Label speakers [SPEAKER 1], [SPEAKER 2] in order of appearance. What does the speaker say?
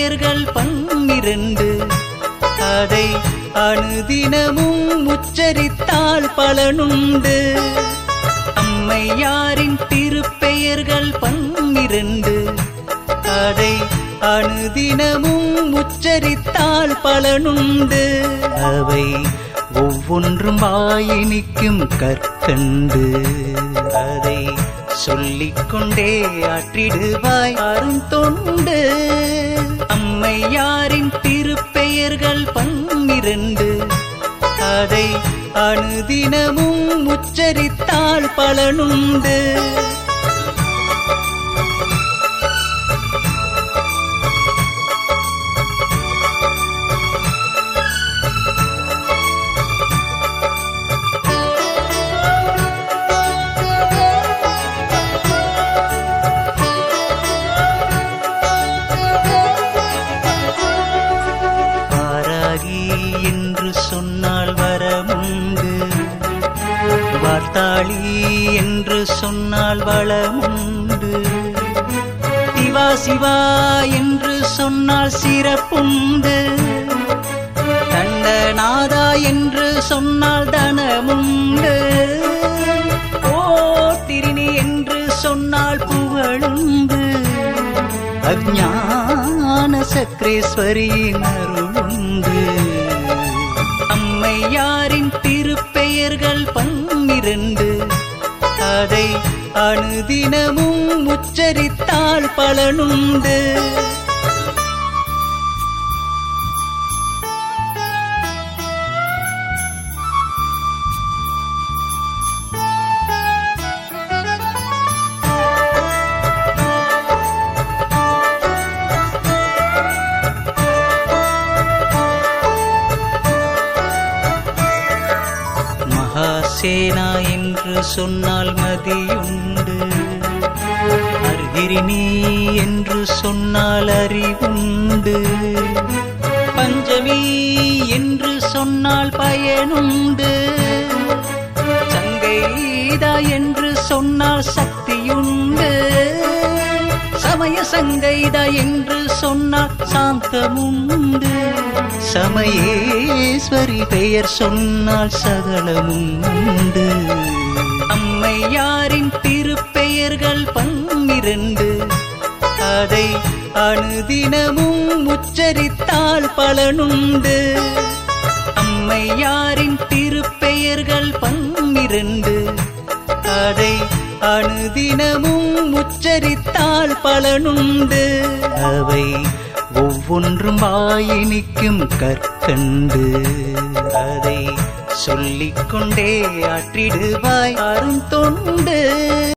[SPEAKER 1] திருப்பெயர்கள் 12 அதை அனுதினமும் உச்சரித்தால் பலனுண்டு. அம்மையாரின் திருப்பெயர்கள் 12 அதை அனுதினமும் உச்சரித்தால் பலனுண்டு. அவை ஒவ்வொன்றும் வாயினிக்கும் கற்கண்டு. அதை சொல்லிக்கொண்டே ஆற்றிடுவாய் அருந்தொண்டு. அம்மையாரின் திருப்பெயர்கள் 12 அதை அனுதினமும் உச்சரித்தால் பலனுண்டு. என்று சொன்னால் வரமுண்டு. வார்த்தாளி என்று சொன்னால் வளமுண்டு. சிவா சிவா என்று சொன்னால் சிறப்புண்டு. தண்டநாதா என்று சொன்னால் தனமுண்டு. ஓ திரிணி என்று சொன்னால் புகழுண்டு. அஞ்ஞான சக்கரேஸ்வரியின் அருளுண்டு. அம்மையாரின் திருப்பெயர்கள் 12 அதை அனுதினமும் உச்சரித்தால் பலனுண்டு. மகாசேனா என்று சொன்னால் மதியுண்டு. அர்கிரிணி என்று சொன்னால் அறிவுண்டு. பஞ்சமி என்று சொன்னால் பயனுண்டு. சங்கைதா என்று சொன்னால் சக்தியுண்டு. சமய சங்கைதா என்று சொன்னால் சாந்தமுண்டு. சமயேஸ்வரி பெயர் சொன்னால் சகலமுண்டு. அம்மையாரின் திருப்பெயர்கள் 12 அதை அனுதினமும் உச்சரித்தால் பலனுண்டு. அம்மையாரின் திருப்பெயர்கள் 12 அதை அனுதினமும் உச்சரித்தால் பலனுண்டு. அவை ஒவ்வொன்றும் வாயினிக்கும் கற்கண்டு. அதை சொல்லிக்கொண்டே ஆற்றிடுவாய் அருந்தொண்டு.